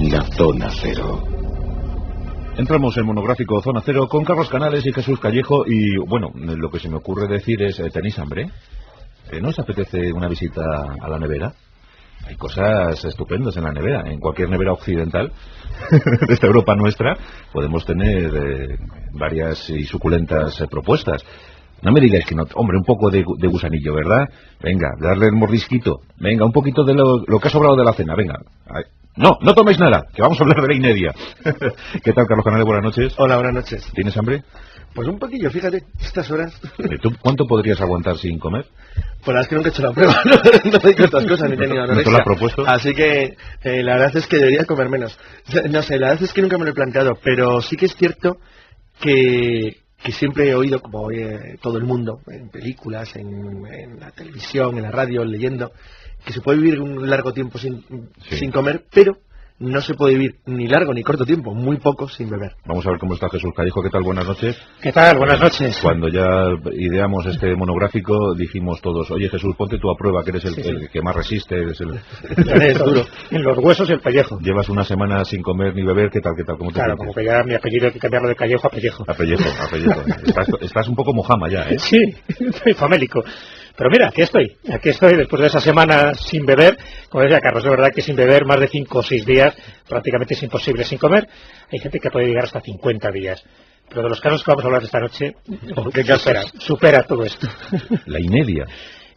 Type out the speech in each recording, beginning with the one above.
en la Zona Cero. Entramos en monográfico Zona Cero con Carlos Canales y Jesús Callejo y, bueno, lo que se me ocurre decir es, ¿tenéis hambre? ¿No os apetece una visita a la nevera? Hay cosas estupendas en la nevera, en cualquier nevera occidental de esta Europa nuestra podemos tener varias y suculentas propuestas. No me digáis que no, hombre, un poco de gusanillo, ¿verdad? Venga, darle el mordisquito, venga, un poquito de lo que ha sobrado de la cena, venga. No toméis nada, que vamos a hablar de la inedia. ¿Qué tal, Carlos Canales? Buenas noches. Hola, buenas noches. ¿Tienes hambre? Pues un poquillo, fíjate, estas horas. ¿Tú cuánto podrías aguantar sin comer? Pues la verdad es que nunca he hecho la prueba, no digo estas cosas, ni he tenido anorexia. ¿No te lo has propuesto? Así que la verdad es que debería comer menos. No sé, la verdad es que nunca me lo he planteado, pero sí que es cierto que siempre he oído, como oye todo el mundo, en películas, en la televisión, en la radio, leyendo, que se puede vivir un largo tiempo sin comer, pero no se puede vivir ni largo ni corto tiempo, muy poco sin beber. Vamos a ver cómo está Jesús Callejo. ¿Qué tal? Buenas noches. ¿Qué tal? Buenas noches. Cuando ya ideamos este monográfico dijimos todos, oye Jesús, ponte tú a prueba, que eres el que más resiste, eres es duro. En los huesos y el pellejo. Llevas una semana sin comer ni beber, ¿qué tal? ¿Cómo te Claro, sientes? como que ya mi apellido hay que cambiarlo de Callejo a Pellejo. A pellejo. Estás un poco mojama ya, ¿eh? Sí, estoy famélico. Pero mira, aquí estoy después de esa semana sin beber. Como decía Carlos, es verdad que sin beber más de 5 o 6 días prácticamente es imposible sin comer. Hay gente que puede llegar hasta 50 días. Pero de los casos que vamos a hablar esta noche, supera todo esto. La inedia.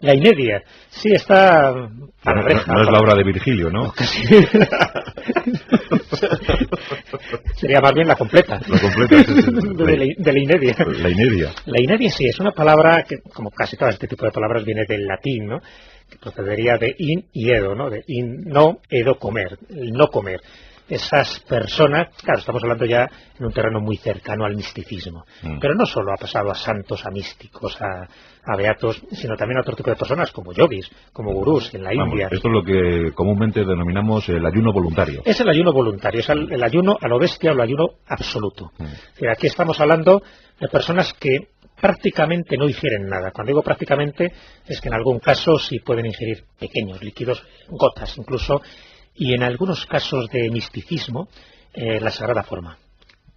La inedia, sí, está... No es la obra de Virgilio, ¿no? Casi. Sería más bien la completa. La completa, sí. De la inedia. La inedia. La inedia sí, es una palabra que, como casi todo este tipo de palabras, viene del latín, ¿no? Que procedería de in y edo, ¿no? De in, no, edo, comer, el no comer. Esas personas, claro, estamos hablando ya en un terreno muy cercano al misticismo, pero no solo ha pasado a santos, a místicos, a beatos, sino también a otro tipo de personas como yogis, como gurús en la India. Esto es lo que comúnmente denominamos el ayuno voluntario. Es el ayuno voluntario, es el ayuno a lo bestia o el ayuno absoluto. Es decir, aquí estamos hablando de personas que prácticamente no ingieren nada. Cuando digo prácticamente es que en algún caso sí pueden ingerir pequeños líquidos, gotas incluso, y en algunos casos de misticismo, la sagrada forma,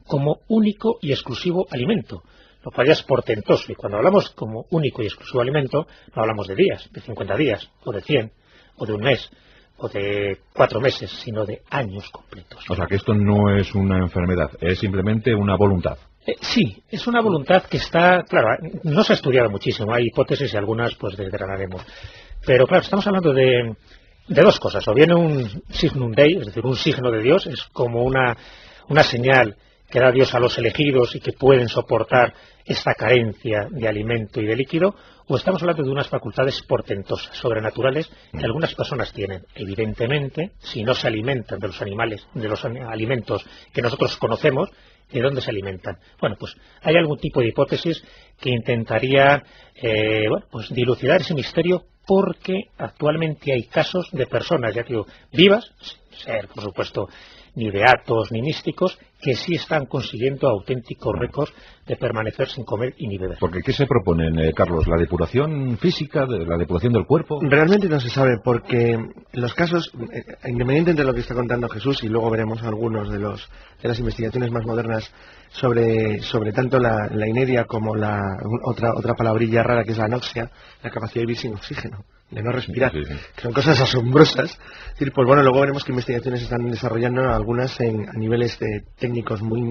como único y exclusivo alimento, lo cual ya es portentoso. Y cuando hablamos como único y exclusivo alimento, no hablamos de días, de 50 días, o de 100, o de un mes, o de 4 meses, sino de años completos. O sea, que esto no es una enfermedad, es simplemente una voluntad. Sí, es una voluntad que está, claro, no se ha estudiado muchísimo, hay hipótesis y algunas pues desgranaremos. Pero claro, estamos hablando de dos cosas, o viene un signum Dei, es decir, un signo de Dios, es como una señal que da Dios a los elegidos y que pueden soportar esta carencia de alimento y de líquido, o estamos hablando de unas facultades portentosas, sobrenaturales, que algunas personas tienen. Evidentemente, si no se alimentan de los animales, de los alimentos que nosotros conocemos, ¿de dónde se alimentan? Bueno, pues hay algún tipo de hipótesis que intentaría pues dilucidar ese misterio, porque actualmente hay casos de personas, ya digo, vivas, sin ser, por supuesto, ni beatos ni místicos, que sí están consiguiendo auténticos récords de permanecer sin comer y ni beber. Porque ¿qué se proponen, Carlos? ¿La depuración física, la depuración del cuerpo? Realmente no se sabe, porque los casos, independientemente de lo que está contando Jesús, y luego veremos algunos de las investigaciones más modernas sobre tanto la inedia como otra palabrilla rara que es la anoxia, la capacidad de vivir sin oxígeno, de no respirar, sí. Que son cosas asombrosas. Es decir, pues bueno, luego veremos que investigaciones se están desarrollando, algunas a niveles técnicos muy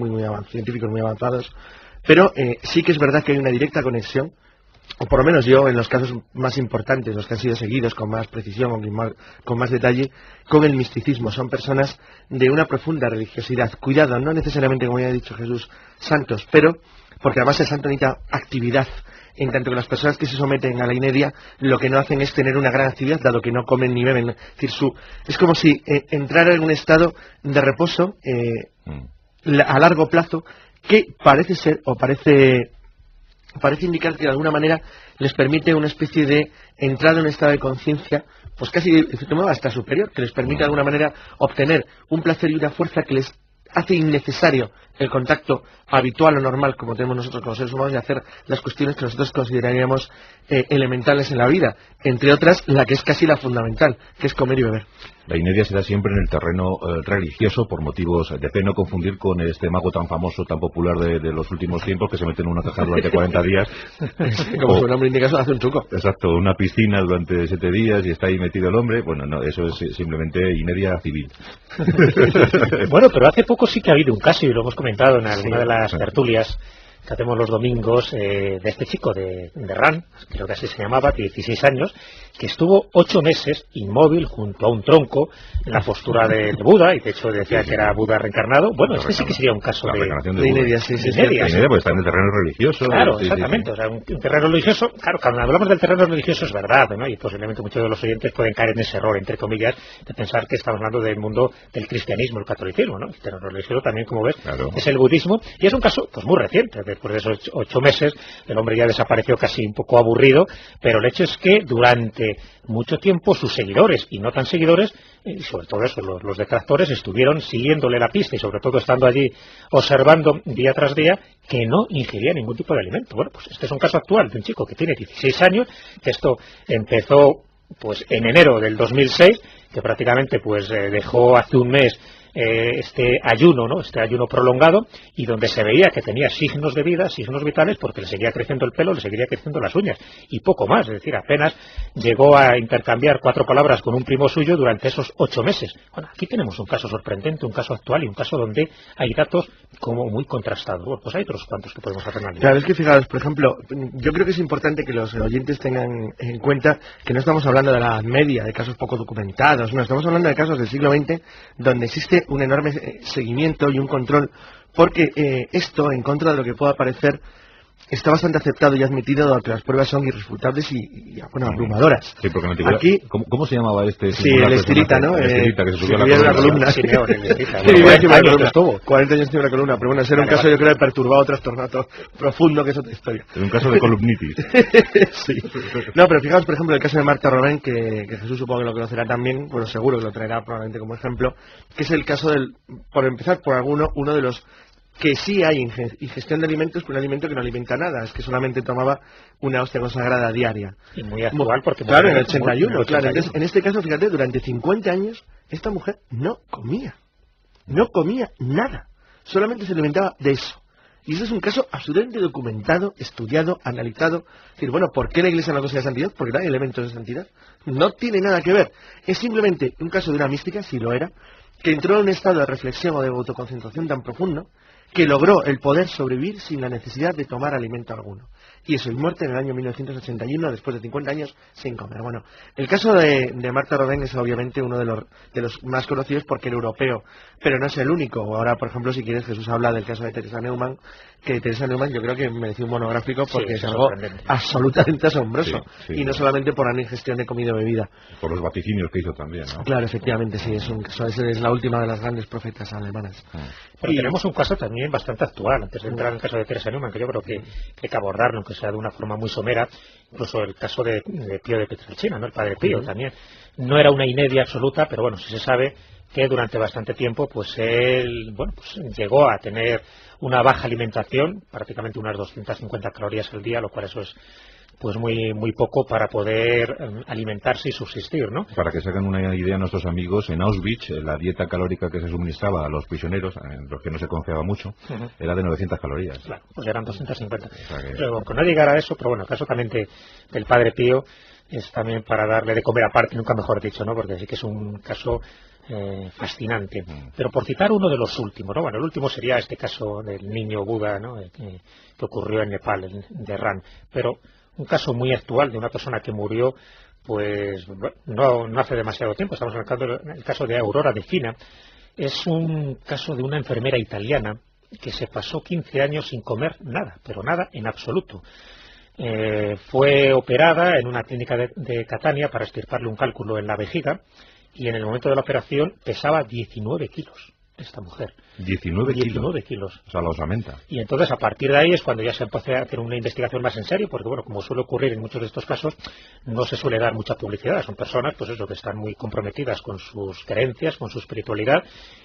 científicos muy avanzados, pero sí que es verdad que hay una directa conexión, o por lo menos yo, en los casos más importantes, los que han sido seguidos con más precisión o con más detalle, con el misticismo. Son personas de una profunda religiosidad. Cuidado, no necesariamente, como ya ha dicho Jesús, santos, pero porque además el santo necesita actividad, en tanto que las personas que se someten a la inedia lo que no hacen es tener una gran actividad, dado que no comen ni beben. Es decir, es como si entrara en un estado de reposo a largo plazo, que parece ser, o parece indicar que de alguna manera les permite una especie de entrada en un estado de conciencia, pues casi de cierto modo hasta superior, que les permite de alguna manera obtener un placer y una fuerza que les hace innecesario el contacto habitual o normal como tenemos nosotros como seres humanos, y hacer las cuestiones que nosotros consideraríamos elementales en la vida, entre otras la que es casi la fundamental, que es comer y beber. La inedia se da siempre en el terreno religioso por motivos de fe, no confundir con este mago tan famoso, tan popular de los últimos tiempos, que se mete en una caja durante 40 días. Como su nombre indica, eso hace un truco. Exacto, una piscina durante 7 días y está ahí metido el hombre. Bueno, no, eso es simplemente inedia civil. Bueno, pero hace poco sí que ha habido un caso, y lo hemos comentado en alguna de las tertulias que hacemos los domingos, de este chico de Ran, creo que así se llamaba, de 16 años, que estuvo 8 meses inmóvil junto a un tronco en la postura de Buda, y de hecho decía que era Buda reencarnado. Bueno, este sí que sería un caso de inedia, pues está en el terreno religioso. Claro, exactamente. O sea, un terreno religioso, claro, cuando hablamos del terreno religioso es verdad, ¿no? Y posiblemente muchos de los oyentes pueden caer en ese error, entre comillas, de pensar que estamos hablando del mundo del cristianismo, el catolicismo, ¿no? El terreno religioso también, como ves, es el budismo, y es un caso pues muy reciente. Después de esos 8 meses, el hombre ya desapareció casi un poco aburrido, pero el hecho es que durante mucho tiempo sus seguidores y no tan seguidores, y sobre todo eso, los detractores, estuvieron siguiéndole la pista y sobre todo estando allí observando día tras día que no ingería ningún tipo de alimento. Bueno, pues este es un caso actual de un chico que tiene 16 años, que esto empezó pues en enero del 2006, que prácticamente pues dejó hace un mes este ayuno, ¿no? Este ayuno prolongado, y donde se veía que tenía signos de vida, signos vitales, porque le seguía creciendo el pelo, le seguiría creciendo las uñas, y poco más. Es decir, apenas llegó a intercambiar 4 palabras con un primo suyo durante esos 8 meses. Bueno, aquí tenemos un caso sorprendente, un caso actual, y un caso donde hay datos como muy contrastados. Bueno, pues hay otros cuantos que podemos hacer analizar. Claro, es que fijaros, por ejemplo, yo creo que es importante que los oyentes tengan en cuenta que no estamos hablando de la Edad Media, de casos poco documentados, no, estamos hablando de casos del siglo XX, donde existe un enorme seguimiento y un control, porque esto, en contra de lo que pueda parecer, está bastante aceptado y admitido, dado que las pruebas son irrefutables y bueno, abrumadoras. Sí, porque en aquí, ¿cómo se llamaba este? Sí, el estirita, ¿no? El estirita, que se subió a la columna. Sí, Simeón, el estirita. 40 años estuvo en la columna, pero bueno, ese era un caso, yo creo, de perturbado, trastornado profundo, que es otra historia. Es un caso de columnitis. Sí. No, pero fijaos, por ejemplo, el caso de Marta Robén, que Jesús supongo que lo conocerá también, bueno, seguro que lo traerá probablemente como ejemplo, que es el caso del, por empezar por uno de los que sí hay ingestión de alimentos, pero un alimento que no alimenta nada, es que solamente tomaba una hostia consagrada diaria. Y muy actual, porque... Claro, en el 81, claro. Entonces, en este caso, fíjate, durante 50 años, esta mujer no comía nada, solamente se alimentaba de eso. Y ese es un caso absolutamente documentado, estudiado, analizado. Es decir, bueno, ¿por qué la Iglesia no considera santidad? Porque no hay elementos de santidad. No tiene nada que ver. Es simplemente un caso de una mística, si lo era, que entró en un estado de reflexión o de autoconcentración tan profundo que logró el poder sobrevivir sin la necesidad de tomar alimento alguno. Y eso, y muerte en el año 1981, después de 50 años, sin comer. Bueno, el caso de Marta Rodin es obviamente uno de los más conocidos porque era europeo, pero no es el único. Ahora, por ejemplo, si quieres, Jesús habla del caso de Teresa Neumann, que Teresa Neumann yo creo que mereció un monográfico porque es algo absolutamente asombroso. Sí, y no solamente por la ingestión de comida o bebida. Por los vaticinios que hizo también, ¿no? Claro, efectivamente, sí, es la última de las grandes profetas alemanas. Pero tenemos un caso también bastante actual, antes de entrar en el caso de Teresa Neumann, que yo creo que hay que abordarlo, aunque sea de una forma muy somera, incluso el caso de Pío de Pietrelcina, ¿no? El padre Pío también. No era una inedia absoluta, pero bueno, sí se sabe que durante bastante tiempo, pues él, bueno, pues llegó a tener una baja alimentación, prácticamente unas 250 calorías al día, lo cual eso es pues muy poco para poder alimentarse y subsistir, ¿no? Para que se hagan una idea nuestros amigos, en Auschwitz la dieta calórica que se suministraba a los prisioneros, en los que no se confiaba mucho, era de 900 calorías. Claro, pues eran 250. Pero aunque no llegara a eso, pero bueno, el caso también del padre Pío es también para darle de comer aparte, nunca mejor dicho, ¿no? Porque sí que es un caso fascinante. Pero por citar uno de los últimos, ¿no? Bueno, el último sería este caso del niño Buda, ¿no? Que ocurrió en Nepal, de Ran. Pero un caso muy actual de una persona que murió pues no hace demasiado tiempo. Estamos hablando del caso de Aurora de Fina. Es un caso de una enfermera italiana que se pasó 15 años sin comer nada, pero nada en absoluto. Fue operada en una clínica de Catania para extirparle un cálculo en la vejiga, y en el momento de la operación pesaba 19 kilos esta mujer. 19 kilos. O sea, la osamenta. Y entonces a partir de ahí es cuando ya se empezó a hacer una investigación más en serio, porque bueno, como suele ocurrir en muchos de estos casos, no se suele dar mucha publicidad. Son personas, pues eso, que están muy comprometidas con sus creencias, con su espiritualidad,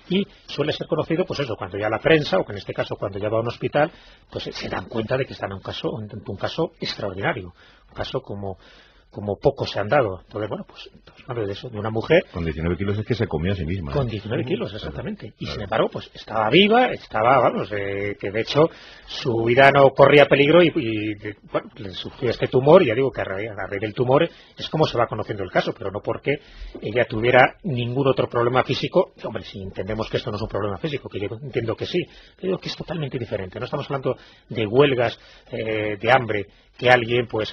y suele ser conocido, pues eso, cuando ya la prensa, o que en este caso cuando ya va a un hospital, pues se dan cuenta de que están en un caso extraordinario. Un caso como como pocos se han dado. Entonces, bueno, pues hablando de eso, de una mujer Con 19 kilos es que se comió a sí misma. con 19 kilos, exactamente. Claro, Y claro. sin embargo, pues estaba viva, vamos, que de hecho su vida no corría peligro bueno, le sufrió este tumor, y ya digo que a raíz del tumor es como se va conociendo el caso, pero no porque ella tuviera ningún otro problema físico. Hombre, si entendemos que esto no es un problema físico, que yo entiendo que sí, pero digo que es totalmente diferente. No estamos hablando de huelgas, de hambre, que alguien, pues,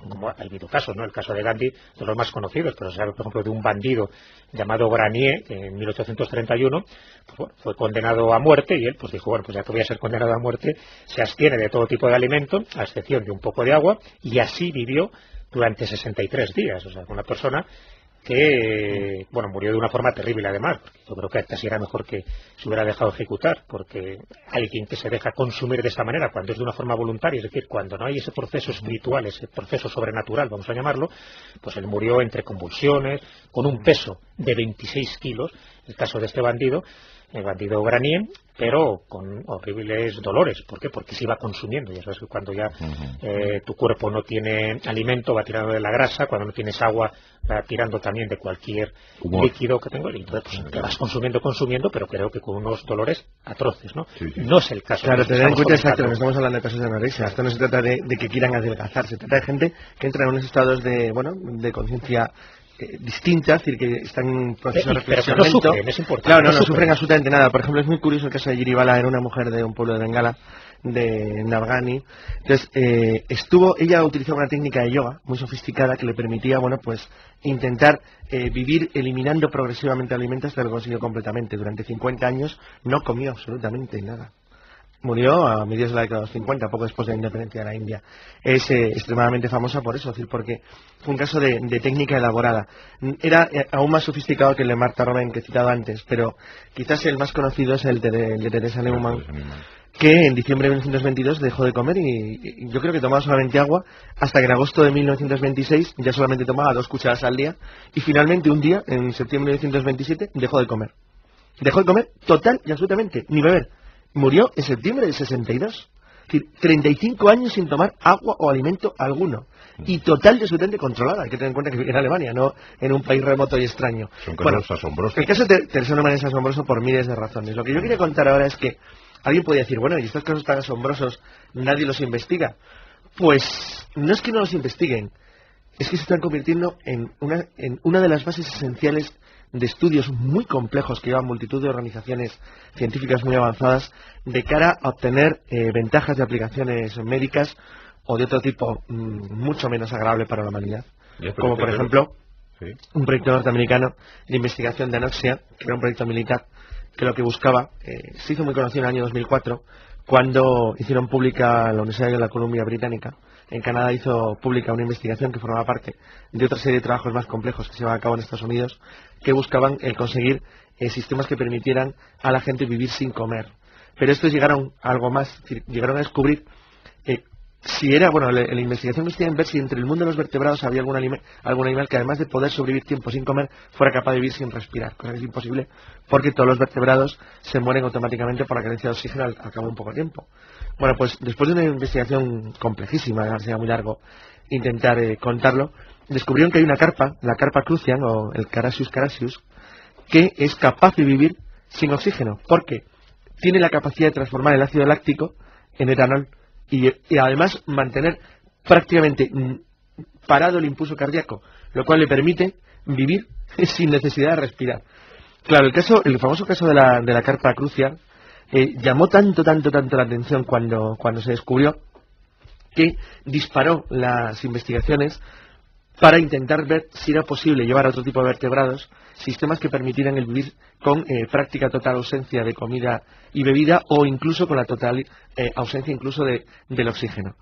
como ha habido casos, ¿no? El caso de Gandhi, de los más conocidos, pero se sabe, por ejemplo, de un bandido llamado Granier, que en 1831 pues, bueno, fue condenado a muerte, y él pues dijo, bueno, pues ya que voy a ser condenado a muerte, se abstiene de todo tipo de alimento, a excepción de un poco de agua, y así vivió durante 63 días. O sea, una persona que, bueno, murió de una forma terrible además, porque yo creo que casi era mejor que se hubiera dejado ejecutar, porque alguien que se deja consumir de esa manera, cuando es de una forma voluntaria, es decir, cuando no hay ese proceso espiritual, ese proceso sobrenatural, vamos a llamarlo, pues él murió entre convulsiones, con un peso de 26 kilos, el caso de este bandido, el bandido Granier, pero con horribles dolores. ¿Por qué? Porque se iba consumiendo. Ya sabes que cuando ya tu cuerpo no tiene alimento, va tirando de la grasa; cuando no tienes agua, va tirando también de cualquier líquido que tengo. Y entonces pues, te vas consumiendo, pero creo que con unos dolores atroces, ¿no? Sí, sí. No es el caso. Claro, que tener en estamos cuenta exacto, comentando. no estamos hablando de casos de anorexia. Esto no se trata de que quieran adelgazar, se trata de gente que entra en unos estados de, bueno, de conciencia distinta, es decir, que están en un proceso de Pero reflexión que no lento. sufren, es importante. Claro, no sufren absolutamente nada. Por ejemplo, es muy curioso el caso de Giribala, era una mujer de un pueblo de Bengala, de Navgani. Entonces, ella utilizaba una técnica de yoga muy sofisticada que le permitía, bueno, pues intentar vivir eliminando progresivamente alimentos, hasta que lo consiguió completamente. Durante 50 años no comió absolutamente nada. Murió a mediados de la década de los 50, poco después de la independencia de la India. Es extremadamente famosa por eso, es decir, porque fue un caso de técnica elaborada. Era aún más sofisticado que el de Martha Romain que he citado antes, pero quizás el más conocido es el de Teresa Neumann, que en diciembre de 1922 dejó de comer y yo creo que tomaba solamente agua, hasta que en agosto de 1926 ya solamente tomaba 2 cucharadas al día, y finalmente un día, en septiembre de 1927, dejó de comer. Dejó de comer total y absolutamente, ni beber. Murió en septiembre del 62. Es decir, 35 años sin tomar agua o alimento alguno. Y total y absolutamente controlada. Hay que tener en cuenta que vive en Alemania, no en un país remoto y extraño. Son casos asombrosos. El caso de Teresa Neumann es asombroso por miles de razones. Lo que yo quería contar ahora es que alguien podría decir, bueno, y estos casos tan asombrosos, nadie los investiga. Pues no es que no los investiguen, es que se están convirtiendo en una de las bases esenciales de estudios muy complejos que llevan multitud de organizaciones científicas muy avanzadas de cara a obtener ventajas de aplicaciones médicas o de otro tipo mucho menos agradable para la humanidad. Como por ejemplo, un proyecto norteamericano de investigación de anoxia, que era un proyecto militar, que lo que buscaba, se hizo muy conocido en el año 2004, cuando hicieron pública la Universidad de la Columbia Británica. En Canadá hizo pública una investigación que formaba parte de otra serie de trabajos más complejos que se llevan a cabo en Estados Unidos, que buscaban el conseguir sistemas que permitieran a la gente vivir sin comer. Pero estos llegaron a algo más, es decir, llegaron a descubrir si era, bueno, la investigación consistía en ver si entre el mundo de los vertebrados había algún animal que, además de poder sobrevivir tiempo sin comer, fuera capaz de vivir sin respirar, cosa que es imposible porque todos los vertebrados se mueren automáticamente por la carencia de oxígeno al cabo de un poco tiempo. Bueno, pues después de una investigación complejísima, además sería muy largo intentar contarlo, descubrieron que hay una carpa, la carpa crucian o el Carassius carassius, que es capaz de vivir sin oxígeno, porque tiene la capacidad de transformar el ácido láctico en etanol y además mantener prácticamente parado el impulso cardíaco, lo cual le permite vivir sin necesidad de respirar. Claro, el famoso caso de la carpa crucial llamó tanto la atención cuando se descubrió, que disparó las investigaciones para intentar ver si era posible llevar a otro tipo de vertebrados sistemas que permitieran el vivir con práctica total ausencia de comida y bebida, o incluso con la total ausencia incluso del oxígeno.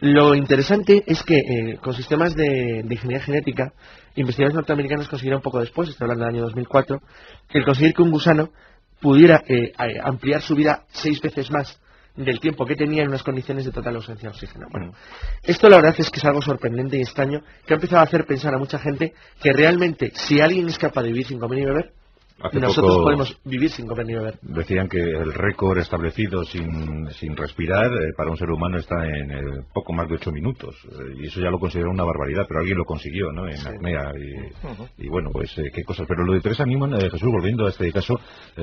Lo interesante es que con sistemas de ingeniería genética, investigadores norteamericanos consiguieron poco después, estoy hablando del año 2004, el conseguir que un gusano pudiera ampliar su vida 6 veces más del tiempo que tenía en unas condiciones de total ausencia de oxígeno. Bueno, esto la verdad es que es algo sorprendente y extraño, que ha empezado a hacer pensar a mucha gente que realmente, si alguien es capaz de vivir sin comer y beber, Nosotros podemos vivir sin comer ni beber. Decían que el récord establecido sin respirar para un ser humano está en poco más de 8 minutos. Y eso ya lo considero una barbaridad, pero alguien lo consiguió, ¿no? En apnea. Y bueno, pues qué cosas. Pero lo de Teresa Newman, Jesús, volviendo a este caso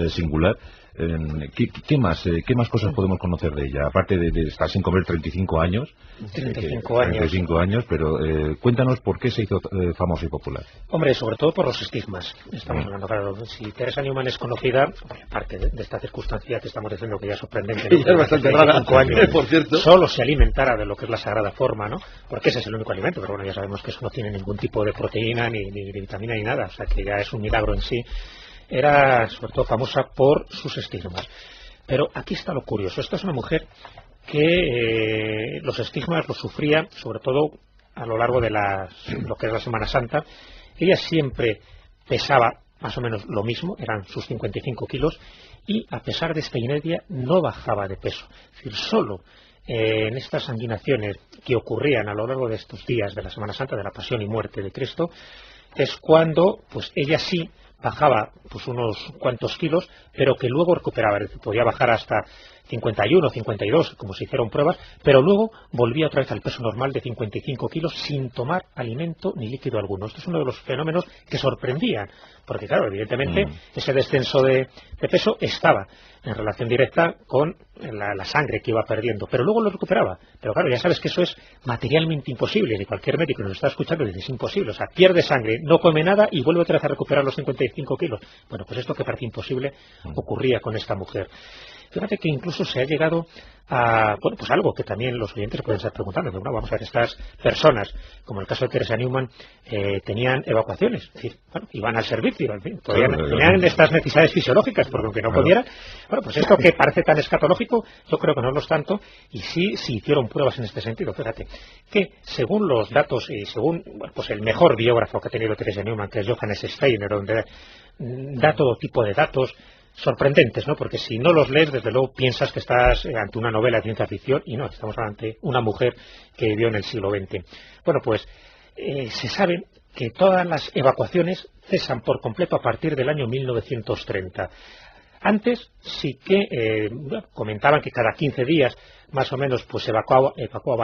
singular, ¿qué más cosas podemos conocer de ella? Aparte de estar sin comer 35 años. 35 años, pero cuéntanos por qué se hizo famosa y popular. Hombre, sobre todo por los estigmas. Estamos hablando, claro, si Teresa Newman es conocida, aparte de esta circunstancia que estamos diciendo que ya es sorprendente, ¿no? Es bastante rara, años, por cierto. Solo se alimentara de lo que es la sagrada forma, ¿no? Porque ese es el único alimento, pero bueno, ya sabemos que eso no tiene ningún tipo de proteína, ni vitamina, ni nada, o sea que ya es un milagro en sí. Era sobre todo famosa por sus estigmas. Pero aquí está lo curioso. Esta es una mujer que los estigmas los sufría sobre todo a lo largo de lo que es la Semana Santa. Ella siempre pesaba más o menos lo mismo, eran sus 55 kilos, y a pesar de esta inercia no bajaba de peso. Es decir, solo en estas sanguinaciones que ocurrían a lo largo de estos días de la Semana Santa, de la Pasión y Muerte de Cristo, es cuando pues ella sí bajaba pues unos cuantos kilos, pero que luego recuperaba, es decir, podía bajar hasta 51, 52, como se hicieron pruebas, pero luego volvía otra vez al peso normal de 55 kilos sin tomar alimento ni líquido alguno. Esto es uno de los fenómenos que sorprendían, porque claro, evidentemente ese descenso de peso estaba en relación directa con la sangre que iba perdiendo, pero luego lo recuperaba. Pero claro, ya sabes que eso es materialmente imposible, ni cualquier médico que nos está escuchando dice, es imposible, o sea, pierde sangre, no come nada y vuelve otra vez a recuperar los 55 kilos. Bueno, pues esto que parece imposible ocurría con esta mujer. Fíjate que incluso se ha llegado a, bueno, pues algo que también los oyentes pueden estar preguntando, pero bueno, vamos a ver, estas personas, como el caso de Teresa Newman, tenían evacuaciones, es decir, bueno, iban al servicio, en fin, tenían estas necesidades fisiológicas, porque aunque no pudieran, bueno, pues esto que parece tan escatológico, yo creo que no lo es tanto, y sí hicieron pruebas en este sentido. Fíjate, que según los datos y según, bueno, pues el mejor biógrafo que ha tenido Teresa Newman, que es Johannes Steiner, donde da todo tipo de datos sorprendentes, ¿no? Porque si no los lees, desde luego piensas que estás ante una novela de ciencia ficción, y no, estamos ante una mujer que vivió en el siglo XX. Bueno, pues se sabe que todas las evacuaciones cesan por completo a partir del año 1930. Antes sí que comentaban que cada 15 días más o menos pues evacuaba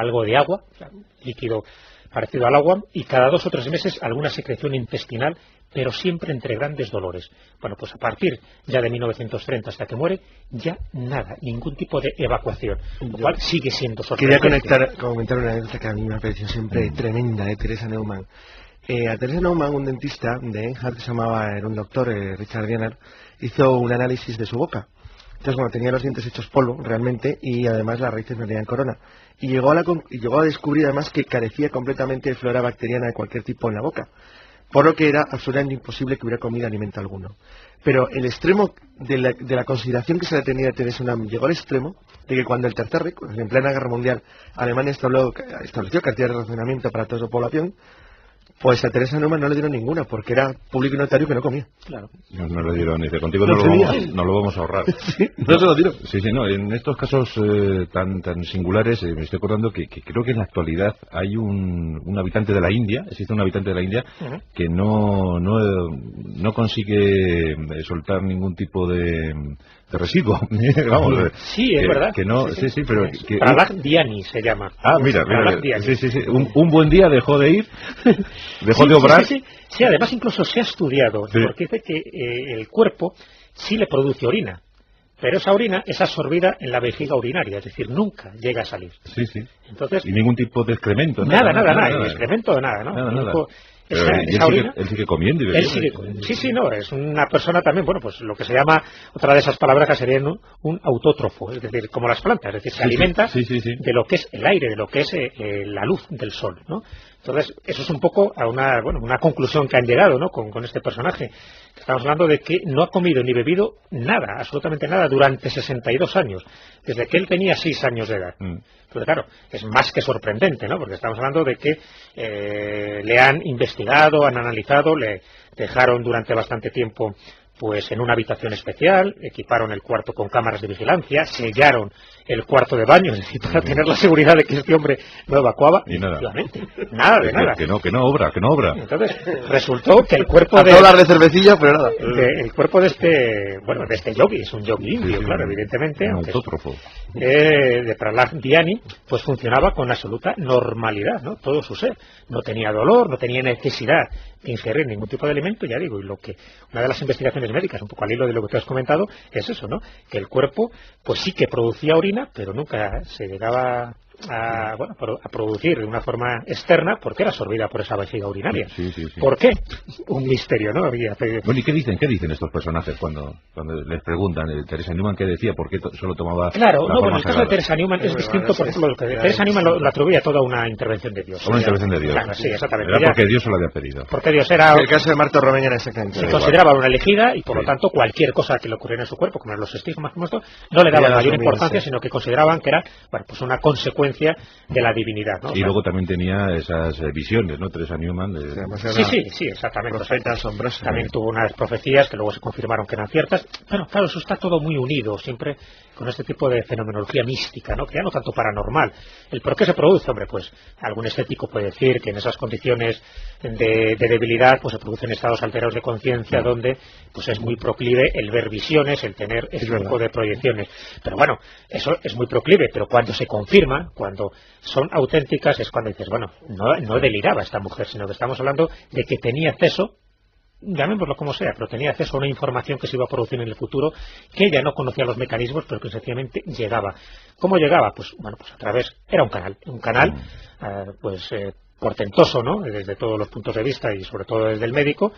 algo de agua, o sea, líquido parecido al agua, y cada 2 o 3 meses alguna secreción intestinal, pero siempre entre grandes dolores. Bueno, pues a partir ya de 1930 hasta que muere, ya nada, ningún tipo de evacuación, lo cual sigue siendo sorprendente. Quería comentar una anécdota que a mí me ha parecido siempre tremenda de Teresa Newman. A Teresa Newman, un dentista de Enhard que se llamaba, era un doctor, Richard Diener, hizo un análisis de su boca. Entonces, bueno, tenía los dientes hechos polvo, realmente, y además las raíces no tenían corona. Y llegó a descubrir además que carecía completamente de flora bacteriana de cualquier tipo en la boca, por lo que era absolutamente imposible que hubiera comido alimento alguno. Pero el extremo de la consideración que se le tenía a Teresa Newman llegó al extremo de que cuando el Tercer Reich, en plena Guerra Mundial, Alemania estableció cantidad de racionamiento para toda su población, pues a Teresa Newman no le dieron ninguna, porque era público y notario que no comía. Claro. No le dieron, dice, contigo no lo vamos a ahorrar. Sí, no se lo dieron. Sí, no, en estos casos tan singulares, me estoy acordando que creo que en la actualidad hay un habitante de la India, existe un habitante de la India que no consigue soltar ningún tipo de residuo. Vamos, sí, es verdad. Que no, sí, pero Pradak Diani se llama. Ah, mira, sí. Un buen día dejó de ir, dejó de obrar. Sí, además incluso se ha estudiado, porque dice que el cuerpo sí le produce orina, pero esa orina es absorbida en la vejiga urinaria, es decir, nunca llega a salir. Sí. Entonces, y ningún tipo de excremento. Nada, ni excremento, nada, ¿no? Nada. Él sigue comiendo y bebiendo. Sí, no, es una persona también, bueno, pues lo que se llama, otra de esas palabras que sería un autótrofo, es decir, como las plantas, es decir, se alimenta de lo que es el aire, de lo que es la luz del sol, ¿no? Entonces, eso es un poco a una conclusión que han llegado, ¿no? Con este personaje. Estamos hablando de que no ha comido ni bebido nada, absolutamente nada, durante 62 años, desde que él tenía 6 años de edad. Entonces, claro, es más que sorprendente, ¿no? Porque estamos hablando de que le han investigado, han analizado, le dejaron durante bastante tiempo pues en una habitación especial, equiparon el cuarto con cámaras de vigilancia, sellaron el cuarto de baño, es decir, para tener la seguridad de que este hombre no evacuaba. Y nada. Nada de nada. Que no obra. Entonces, resultó que el cuerpo de... hablar de cervecilla, pero nada. El cuerpo de este yogi, es un yogi indio, claro, evidentemente, aunque autótrofo. de Prahlad Dhyani, pues funcionaba con absoluta normalidad, ¿no? Todo su ser. No tenía dolor, no tenía necesidad de ingerir ningún tipo de alimento, ya digo, y una de las investigaciones médicas, un poco al hilo de lo que tú has comentado, es eso, ¿no? Que el cuerpo, pues sí que producía orina, pero nunca se llegaba a producir de una forma externa porque era absorbida por esa vejiga urinaria. Sí. ¿Por qué? Un misterio, ¿no? Bueno, ¿y qué dicen estos personajes cuando les preguntan? Teresa Newman, ¿qué decía? ¿Por qué solo tomaba Claro, la no, forma bueno, el caso de sagrada? Teresa Newman es distinto, por ejemplo, Teresa Newman lo atribuía toda una intervención de Dios. Una intervención de Dios. Claro, sí, exactamente. Era porque Dios se lo había pedido. Porque Dios era... El caso de Marta Romén era exactamente. Se consideraba una elegida y por lo tanto cualquier cosa que le ocurriera en su cuerpo, como eran los estigmas, como esto, no le daban mayor importancia, sino que consideraban que era, bueno, pues una consecuencia de la divinidad, ¿no? Y luego también tenía esas visiones, ¿no? Teresa Newman. Sí, exactamente. Profeta asombrosa. También tuvo unas profecías que luego se confirmaron que eran ciertas. Pero claro, eso está todo muy unido, siempre con este tipo de fenomenología mística, ¿no? Que ya no tanto paranormal. ¿El por qué se produce? Hombre, pues algún escético puede decir que en esas condiciones de debilidad pues se producen estados alterados de conciencia donde pues es muy proclive el ver visiones, el tener ese tipo de proyecciones. Pero bueno, eso es muy proclive, pero cuando se confirma, cuando son auténticas, es cuando dices, bueno, no deliraba esta mujer, sino que estamos hablando de que tenía acceso, llamémoslo como sea, pero tenía acceso a una información que se iba a producir en el futuro, que ella no conocía los mecanismos, pero que sencillamente llegaba. ¿Cómo llegaba? Pues bueno, pues a través, era un canal portentoso, ¿no? Desde todos los puntos de vista y sobre todo desde el médico,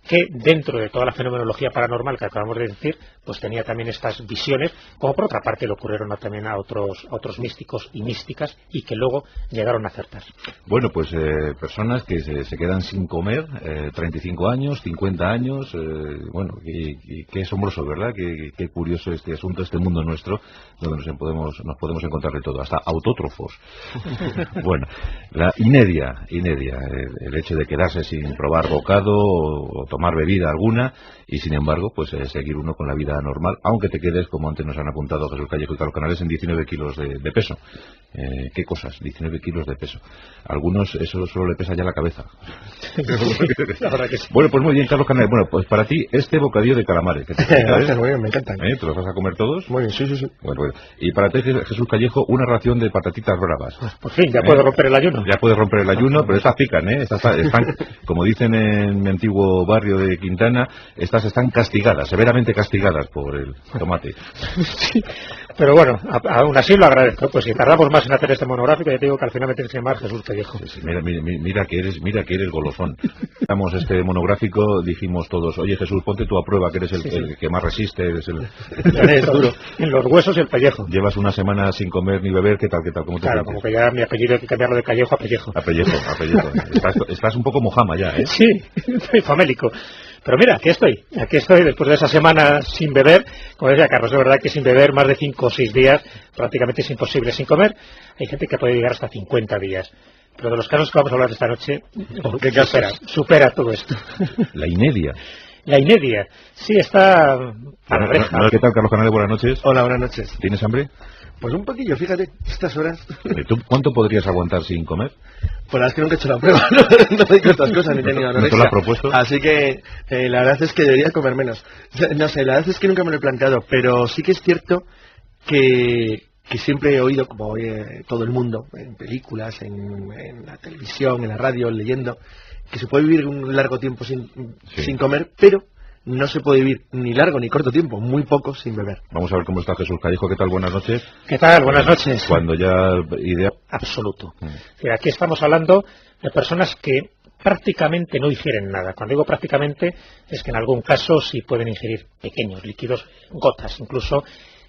que dentro de toda la fenomenología paranormal que acabamos de decir, pues tenía también estas visiones, como por otra parte le ocurrieron también a otros místicos y místicas y que luego llegaron a acertar. Bueno, pues personas que se quedan sin comer, 35 años, 50 años, bueno, y qué asombroso, ¿verdad? Qué curioso este asunto, este mundo nuestro, donde nos podemos encontrar de todo, hasta autótrofos. Bueno, la inedia, el hecho de quedarse sin probar bocado o tomar bebida alguna y sin embargo pues seguir uno con la vida normal, aunque te quedes, como antes nos han apuntado Jesús Callejo y Carlos Canales, en 19 kilos de peso. ¿Qué cosas? 19 kilos de peso. A algunos eso solo le pesa ya la cabeza. Bueno, pues muy bien, Carlos Canales. Bueno, pues para ti este bocadillo de calamares. Que Gracias, muy bien, me encantan. ¿Te los vas a comer todos? Muy bien, sí. Bueno. Y para ti, Jesús Callejo, una ración de patatitas bravas. Por fin, ya puedo romper el ayuno. Ya puedes romper el ayuno, pero estas pican, están, como dicen en mi antiguo barrio de Quintana, estas están castigadas, severamente castigadas por el tomate. Sí, pero bueno, aún así lo agradezco. Pues si tardamos más en hacer este monográfico, ya te digo que al final me tienes que llamar Jesús Callejo. Sí, mira que eres golosón. Damos este monográfico, dijimos todos, oye Jesús, ponte tú a prueba, que eres el que más resiste, eres es duro. En los huesos y el pellejo. Llevas una semana sin comer ni beber, ¿qué tal? ¿Cómo te Claro, sientes? como que ya mi apellido hay que cambiarlo de Callejo a Pellejo. A pellejo. Estás un poco mojama ya, ¿eh? Sí, estoy famélico. Pero mira, aquí estoy después de esa semana sin beber. Como decía Carlos, de verdad que sin beber más de 5 o 6 días prácticamente es imposible. Sin comer hay gente que puede llegar hasta 50 días. Pero de los casos que vamos a hablar esta noche, supera todo esto. La inedia. La inedia, sí, está a la reja. ¿Qué tal, Carlos Canales? Buenas noches. Hola, buenas noches. ¿Tienes hambre? Pues un poquillo, fíjate, estas horas. ¿Tú cuánto podrías aguantar sin comer? Pues la verdad es que nunca he hecho la prueba, no me digo estas cosas, ni he tenido anorexia. ¿No te lo has propuesto? Así que la verdad es que debería comer menos. No sé, la verdad es que nunca me lo he planteado, pero sí que es cierto que siempre he oído, como oye todo el mundo, en películas, en la televisión, en la radio, leyendo, que se puede vivir un largo tiempo sin comer, pero no se puede vivir ni largo ni corto tiempo, muy poco sin beber. Vamos a ver cómo está Jesús Callejo. ¿Qué tal? Buenas noches. ¿Qué tal? Buenas noches. Cuando ya idea absoluto. Aquí estamos hablando de personas que prácticamente no ingieren nada. Cuando digo prácticamente es que en algún caso sí pueden ingerir pequeños líquidos, gotas incluso,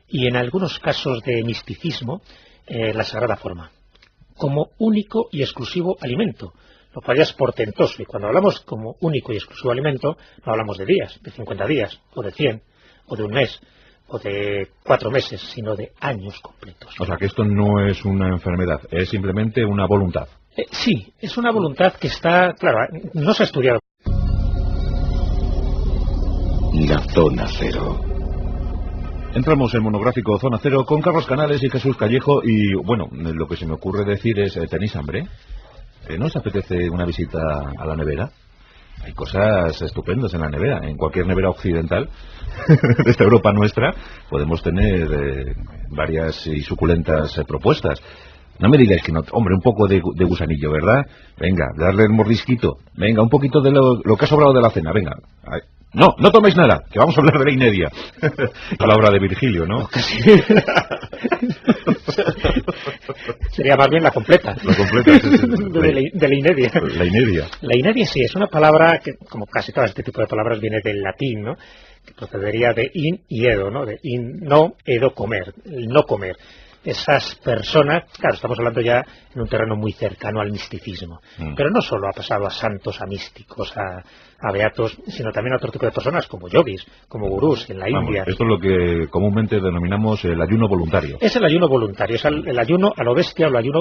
y en algunos casos de misticismo, la sagrada forma, como único y exclusivo alimento. Lo cual ya es portentoso, y cuando hablamos como único y exclusivo alimento, no hablamos de días, de 50 días, o de 100, o de un mes, o de 4 meses, sino de años completos. O sea, que esto no es una enfermedad, es simplemente una voluntad. Sí, es una voluntad que está, claro, no se ha estudiado. La Zona Cero. Entramos en Monográfico Zona Cero con Carlos Canales y Jesús Callejo y, bueno, lo que se me ocurre decir es, ¿tenéis hambre? ¿No os apetece una visita a la nevera? Hay cosas estupendas en la nevera. En cualquier nevera occidental de esta Europa nuestra podemos tener varias y suculentas propuestas. No me digáis que no. Hombre, un poco de gusanillo, ¿verdad? Venga, darle el mordisquito. Venga, un poquito de lo que ha sobrado de la cena. Venga. Ay. No, no toméis nada, que vamos a hablar de la Inedia. La obra de Virgilio, ¿no? Sería más bien la completa. La completa, sí. De la Inedia. La Inedia. La Inedia sí, es una palabra que, como casi todo este tipo de palabras, viene del latín, ¿no? Que procedería de in y edo, ¿no? De in, no, edo, comer. El no comer. Esas personas, claro, estamos hablando ya en un terreno muy cercano al misticismo, pero no solo ha pasado a santos, a místicos, a beatos, sino también a otro tipo de personas como yogis, como gurús en la India. Esto es lo que comúnmente denominamos el ayuno voluntario. Es el ayuno voluntario, es el ayuno a lo bestia, el ayuno